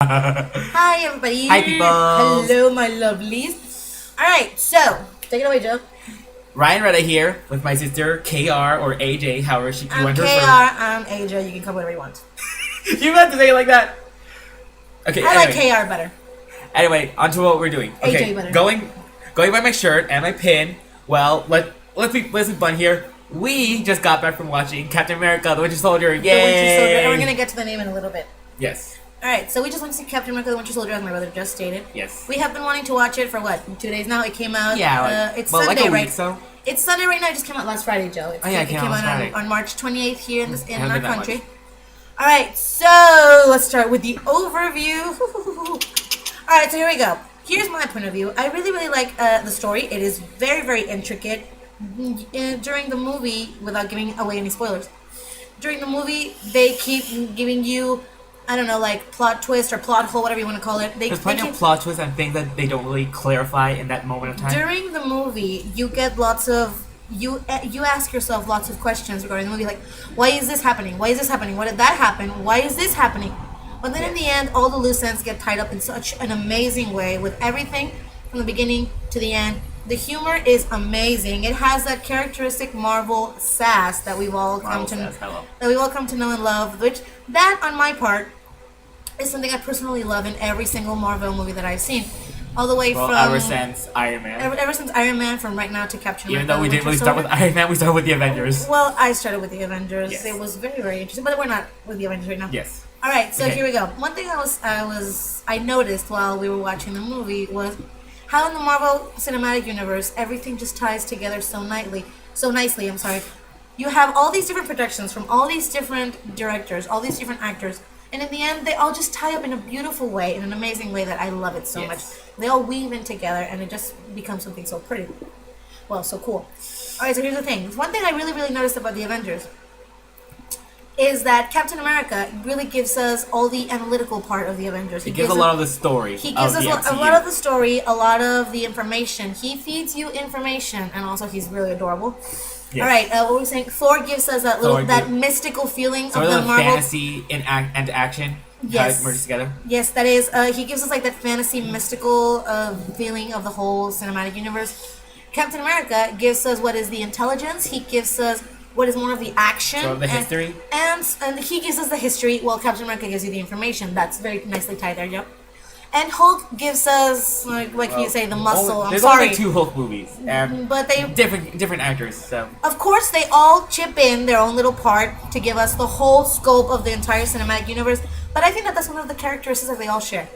Hi, everybody. Hi, people. Hello, my lovelies. All right, so take it away, Joe. Ryan Retta here with my sister KR or AJ, however you I'm want KR. to refer. I'm Aja. You can call whatever you want. You meant to say it like that. Okay. I like anyway. KR better. Anyway, on to what we're doing. Okay, AJ better. going by my shirt and my pin. Well, let's be fun here. We just got back from watching Captain America: The Winter Soldier. Yay! The Winter Soldier, and we're gonna get to the name in a little bit. Yes. All right, so we just went to see Captain America: The Winter Soldier, as my brother just stated. Yes. We have been wanting to watch it for what, 2 days now? It came out. Yeah. It's well, Sunday, like a right? week, so. It's Sunday right now. It just came out last Friday, Joe. Oh, yeah, it came out last Friday. On March 28th here in Hasn't our been that country. much. All right, so let's start with the overview. All right, so here we go. Here's my point of view. I really, really like the story. It is very, very intricate. During the movie, without giving away any spoilers, during the movie, they keep giving you, I don't know, like plot twist or plot hole, whatever you want to call it. There's plenty of plot twists and things that they don't really clarify in that moment of time. During the movie, you get lots of you ask yourself lots of questions regarding the movie, like, why is this happening? Why is this happening? Why did that happen? Why is this happening? But then in the end, all the loose ends get tied up in such an amazing way with everything from the beginning to the end. The humor is amazing. It has that characteristic Marvel sass that we've all come to know and love. Which that, on my part, is something I personally love in every single Marvel movie that I've seen, all the way from ever since Iron Man. Ever since Iron Man, from right now to Captain Even America. though we didn't really start with Iron Man, we started with the Avengers. Well, I started with the Avengers. Yes. It was very, very interesting, but we're not with the Avengers right now. Yes. All right, so Okay. here we go. One thing I noticed while we were watching the movie was how in the Marvel Cinematic Universe everything just ties together so nicely. I'm sorry. You have all these different productions from all these different directors, all these different actors, and in the end, they all just tie up in a beautiful way, in an amazing way that I love it so Yes. much. They all weave in together, and it just becomes something so pretty. Well, so cool. All right, so here's the thing. One thing I really, really noticed about the Avengers is that Captain America really gives us all the analytical part of the Avengers. He gives a lot of the story. He gives us the a MCU. lot of the story, a lot of the information. He feeds you information, and also he's really adorable. Yes. All right, what were we saying? Thor gives us that mystical feeling Sort of the of Marvel. fantasy and action. Yes. How it merges together. Yes, that is. He gives us like that fantasy, mystical feeling of the whole cinematic universe. Captain America gives us what is the intelligence. He gives us what is more of the action. So the history. And he gives us the history. Well, Captain America gives you the information. That's very nicely tied there, yep. And Hulk gives us, like, what can you say, the muscle. There's I'm sorry. only 2 Hulk movies, and But they, different actors. So of course, they all chip in their own little part to give us the whole scope of the entire cinematic universe. But I think that that's one of the characteristics that they all share.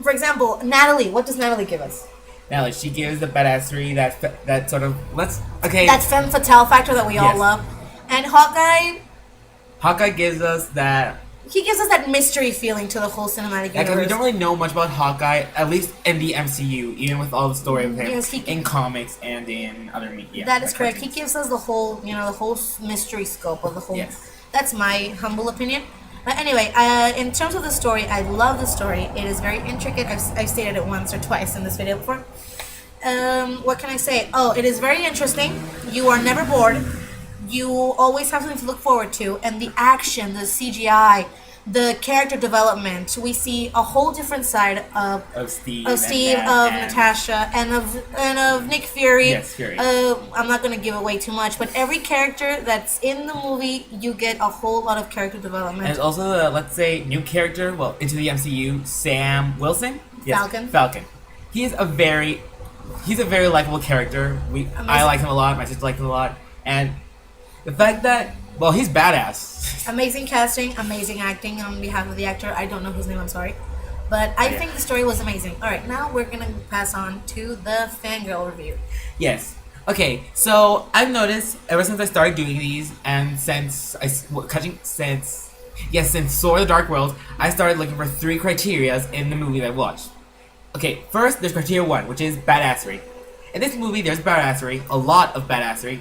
For example, Natalie. What does Natalie give us? now, like, she gives the badassery that sort of That femme fatale factor that we all Yes. love. And Hawkeye, Hawkeye gives us that. he gives us that mystery feeling to the whole cinematic Like, we universe. don't really know much about Hawkeye, at least in the MCU, even with all the story of him Yes, in comics and in other media. That is like correct. He cartoons. gives us the whole, the whole mystery scope of the whole. Yes. That's my humble opinion. But anyway, in terms of the story, I love the story. It is very intricate. I've stated it once or twice in this video before. What can I say? Oh, it is very interesting. You are never bored. You always have something to look forward to. And the action, the CGI, the character development, we see a whole different side Of Steve, of Natasha, and of Nick Fury. Yes, Fury. I'm not gonna give away too much, but every character that's in the movie, you get a whole lot of character development. And there's also a, let's say, new character, well, into the MCU, Sam Wilson? Falcon. Falcon. He's a very likable character. I like him a lot, my sister likes him a lot. And the fact that, well, he's badass. Amazing casting, amazing acting on behalf of the actor. I don't know his name, I'm sorry. But I think the story was amazing. Alright, now we're gonna pass on to the fangirl review. Yes. Okay, so I've noticed ever since I started doing these, and since Sword of the Dark World, I started looking for 3 criterias in the movie that I watched. Okay, first there's criteria 1, which is badassery. In this movie, there's badassery, a lot of badassery,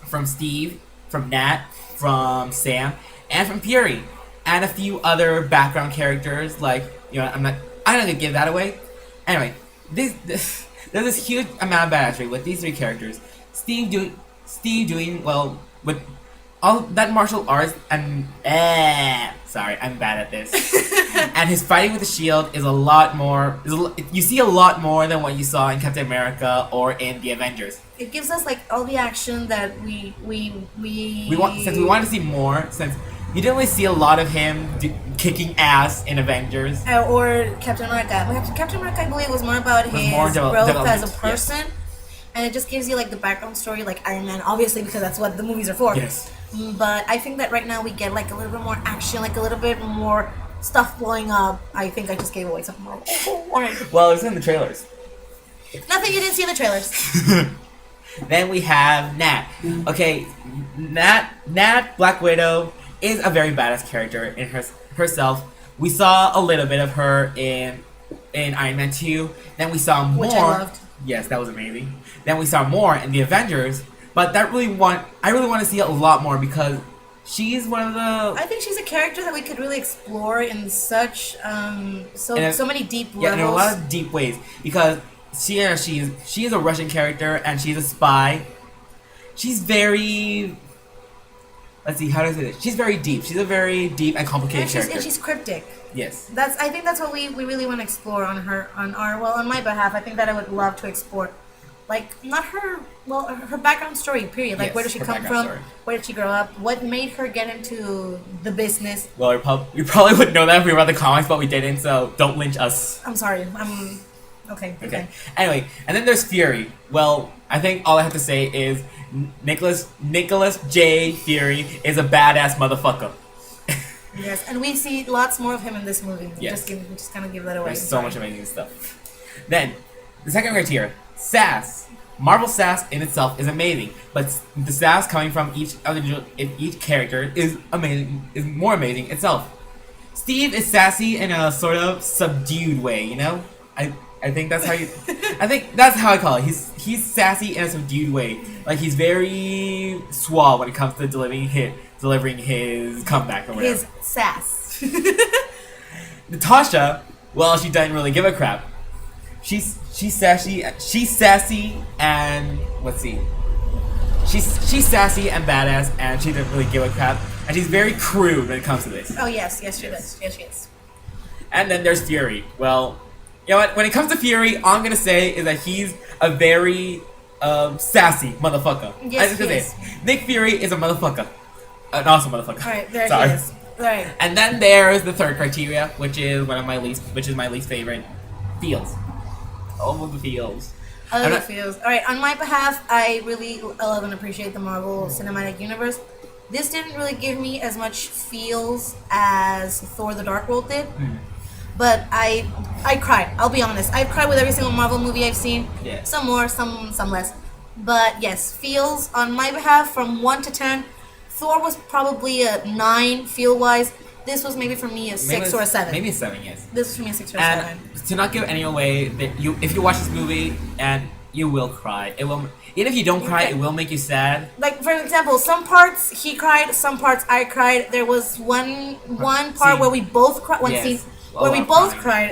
from Steve, from Nat, from Sam, and from Fury, and a few other background characters. Like, I'm not gonna give that away. Anyway, there's this huge amount of badassery with these 3 characters. Steve doing well with all that martial arts and sorry, I'm bad at this. And his fighting with the shield is a lot more. You see a lot more than what you saw in Captain America or in the Avengers. It gives us like all the action that we Since we wanted to see more, since you didn't really see a lot of him kicking ass in Avengers. Or Captain America. Captain America, I believe, was more about his more growth as a development, person, yes. and it just gives you like the background story, like Iron Man, obviously, because that's what the movies are for. Yes. But I think that right now we get like a little bit more action, like a little bit more stuff blowing up. I think I just gave away something more. Well, it was in the trailers. Nothing you didn't see in the trailers. Then we have Nat. Okay, Nat Black Widow is a very badass character in herself. We saw a little bit of her in Iron Man 2. Then we saw more. Which I loved. Yes, that was amazing. Then we saw more in the Avengers. But I really want to see a lot more because she's one of the. I think she's a character that we could really explore in such so many deep levels. Yeah, in a lot of deep ways because she is a Russian character and she's a spy. She's very. Let's see, how do I say this? She's very deep. She's a very deep and complicated character. And she's cryptic. Yes. I think that's what we really want to explore on my behalf. I think that I would love to explore, like, not her, well, her background story, period. Like, Yes, where does she her come background from? story. Where did she grow up? What made her get into the business? Well, we probably would know that if we read the comics, but we didn't, so don't lynch us. I'm sorry. Okay. Okay. Anyway, and then there's Fury. Well, I think all I have to say is Nicholas J. Fury is a badass motherfucker. Yes, and we see lots more of him in this movie. Yes. Just kind of give that away. There's so much amazing stuff. Then, the second criteria, sass. Marvel sass in itself is amazing, but the sass coming from each character is amazing. Is more amazing itself. Steve is sassy in a sort of subdued way, you know. I think that's how you. I think that's how I call it. He's sassy in a subdued way. Like he's very suave when it comes to delivering his comeback or whatever. His sass. Natasha, well, she doesn't really give a crap. She's sassy. She's sassy and let's see. She's sassy and badass, and she doesn't really give a crap. And she's very crude when it comes to this. Oh yes, she does. Yes, she is. And then there's Fury. Well, you know what? When it comes to Fury, all I'm gonna say is that he's a very sassy motherfucker. Yes, he is. Nick Fury is a motherfucker. An awesome motherfucker. All right, there Sorry. he is. All right. And then there's the third criteria, which is my least favorite. Feels. All of the feels. I love the feels. All right, on my behalf, I really love and appreciate the Marvel Cinematic Universe. This didn't really give me as much feels as Thor: The Dark World did. But I cried. I'll be honest. I've cried with every single Marvel movie I've seen. Yeah. Some more, some less. But yes, feels on my behalf from 1 to 10. Thor was probably a 9 feel-wise. This was maybe for me a 6 or a 7. Maybe a 7, yes. This was for me a 6 or a And 7. to not give any away, if you watch this movie and you will cry, it will. Even if you don't cry, it will make you sad. Like for example, some parts he cried, some parts I cried. There was one part Scene. where we both cried. One Yes. scene Oh, where we I'm both crying.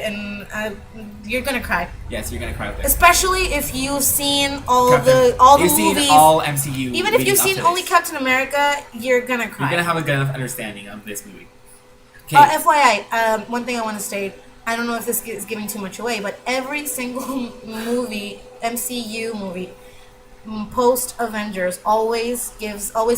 cried, and you're gonna cry. Yes, you're gonna cry with it. Especially if you've seen all the You've movies. seen all MCU. Even if leading you've up seen to only this. Captain America, you're gonna cry. You're gonna have a good enough understanding of this movie. Okay. FYI, one thing I want to state, I don't know if this is giving too much away, but every single movie, MCU movie, post Avengers always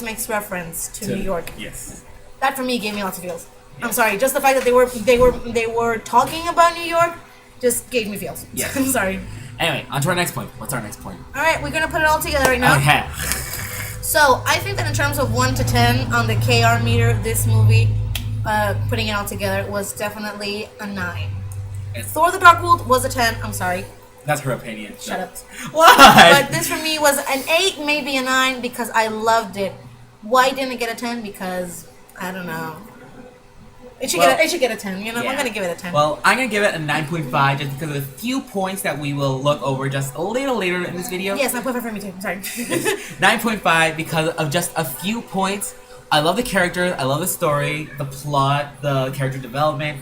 makes reference to New York. Yes. That for me gave me lots of feels. I'm sorry, just the fact that they were talking about New York just gave me feels. Yes. I'm sorry. Anyway, on to our next point. What's our next point? All right, we're gonna put it all together right now. Okay. So I think that in terms of 1 to 10 on the KR meter, this movie, putting it all together, was definitely a 9. Thor: The Dark World was a 10. I'm sorry. That's her opinion. Shut up. Why? But this for me was an 8, maybe a 9, because I loved it. Why didn't it get a 10? Because I don't know. It should get a 10. You know, Yeah. I'm gonna give it a 10. Well, I'm gonna give it a 9.5 just because of a few points that we will look over just a little later in this video. Yes, 9.5 for me too. Sorry. 9.5 because of just a few points. I love the characters, I love the story, the plot, the character development.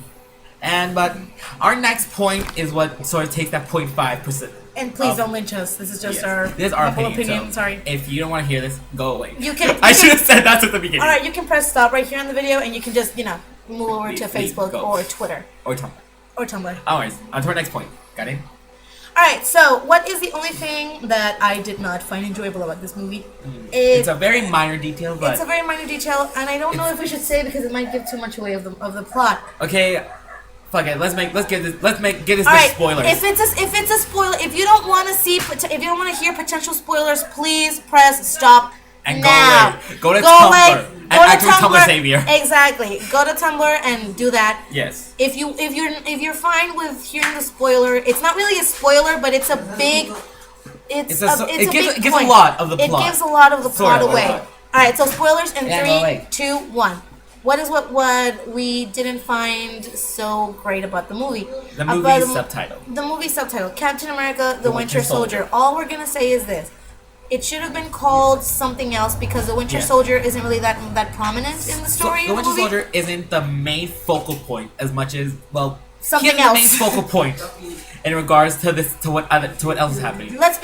But our next point is what sort of takes that 0.5%. And please don't lynch us. This is just Yes. our This is our humble opinion. So Sorry. if you don't want to hear this, go away. You can- I you should can- have said that at the beginning. All right, you can press stop right here on the video, and you can just move over to Facebook go. or Twitter Or Tumblr. or Tumblr. Anyways, on to our next point. Got it? All right. So, what is the only thing that I did not find enjoyable about this movie? It's a very minor detail, but It's a very minor detail, and I don't know if we should say because it might give too much away of the plot. okay. Fuck it. Let's give this All the right, spoilers. if it's a spoiler, if you don't want to see, if you don't want to hear potential spoilers, please press stop And now. go away. Go to Tumblr. And Go to act like Tumblr savior. Exactly. Go to Tumblr and do that. Yes. If you're fine with hearing the spoiler, it's not really a spoiler, but it's a big. It gives a lot of the plot. It gives a lot of the Sort plot of, away. a lot. All right, so spoilers in Yeah, go away. 3, 2, 1. What is what we didn't find so great about the movie? The About movie's subtitle. The movie subtitle: Captain America: The Winter Soldier. All we're gonna say is this: it should have been called something else because the Winter Yeah. Soldier isn't really that prominent in the story. The of Winter movie. Soldier isn't the main focal point as much as Something he's the main else. focal point in regards to what else is happening. Let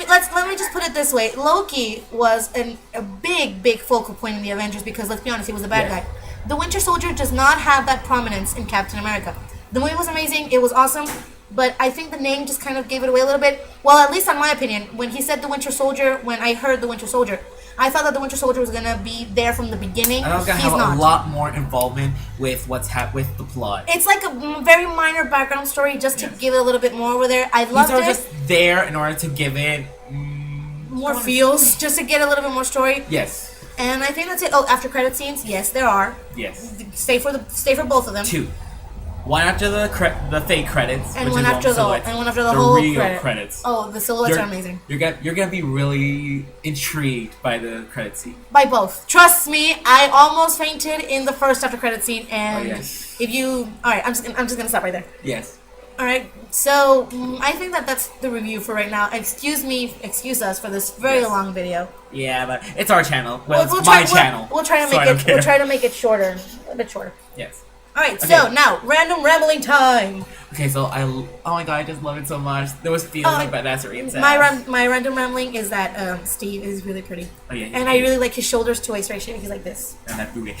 me just put it this way: Loki was a big focal point in the Avengers because let's be honest, he was the bad Yeah. guy. The Winter Soldier does not have that prominence in Captain America. The movie was amazing; it was awesome, but I think the name just kind of gave it away a little bit. Well, at least in my opinion, when he said the Winter Soldier, when I heard the Winter Soldier, I thought that the Winter Soldier was gonna be there from the beginning. And I was gonna He's have not. a lot more involvement with with the plot. It's like a very minor background story just to Yes. give it a little bit more over there. I These loved are it. just there in order to give it. More feels, just to get a little bit more story. Yes. And I think that's it. Oh, after credit scenes, yes, there are. Yes. Stay for both of them. 2. One after the fake credits, And which one is after the silhouettes. and one after the whole real credit. credits. Oh, the silhouettes are amazing. You're gonna be really intrigued by the credit scene. By both. Trust me, I almost fainted in the first after credit scene, and Oh, yes. if you, all right, I'm just gonna stop right there. Yes. All right, so I think that's the review for right now. Excuse us for this very Yes. long video. Yeah, but it's our channel. Well, it's try, my channel. We'll try to so I make don't it. care. We'll try to make it shorter, a bit shorter. Yes. All right, so Okay. now random rambling time. Okay, so oh my god, I just love it so much. There was feelings of badassery and My random rambling is that Steve is really pretty, Oh yeah. and I really like his shoulders too. He's straight. He's like this. And that booty.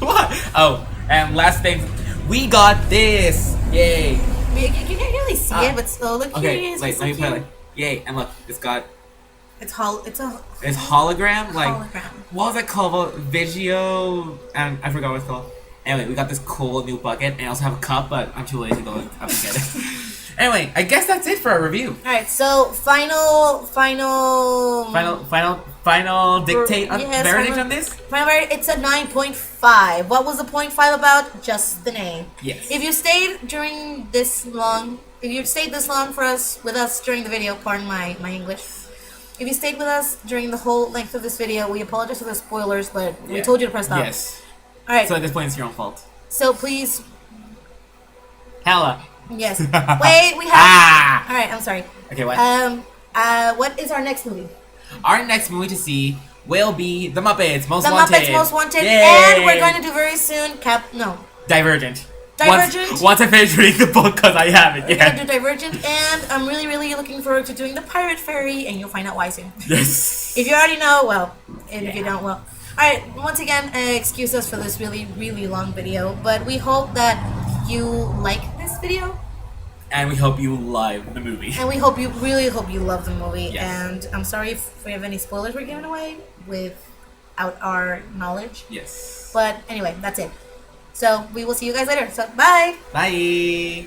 What? Oh, and last thing, we got this. Yay. You can't really see Ah. it, but so look here. Okay, he is. wait, He's so let me put it cute. like, yay, and look, it's got It's it's hologram, like hologram. what was it called? Vigio, and I forgot what it's called. Anyway, we got this cool new bucket, and I also have a cup, but I'm too lazy to go up and get it. Anyway, I guess that's it for our review. All right, so final Dictate on Yes, verdict final- on this. It's a 9.5. What was the 0.5 about? Just the name. Yes. If you stayed this long with us during the video, pardon my English. If you stayed with us during the whole length of this video, we apologize for the spoilers, but we Yeah. told you to press stop. Yes. All right. So at this point, it's your own fault. So please, Hella. yes. Wait, we have. Ah. All right, I'm sorry. Okay, what? What is our next movie? Our next movie to see will be The Muppets Most The Wanted. Muppets Most Wanted, Yay. and we're going to do very soon. Divergent. Divergent. Once I finish reading the book, because I haven't We're gonna yet. do Divergent, and I'm really looking forward to doing the Pirate Fairy, and you'll find out why soon. Yes. If you already know, well, and if you Yeah. don't, well. Alright, once again, excuse us for this really long video, but we hope that you like this video, And we hope you love the movie. and we really hope you love the movie, Yes. and I'm sorry if we have any spoilers we're giving away without our knowledge, Yes. but anyway, that's it. So, we will see you guys later, so bye! Bye.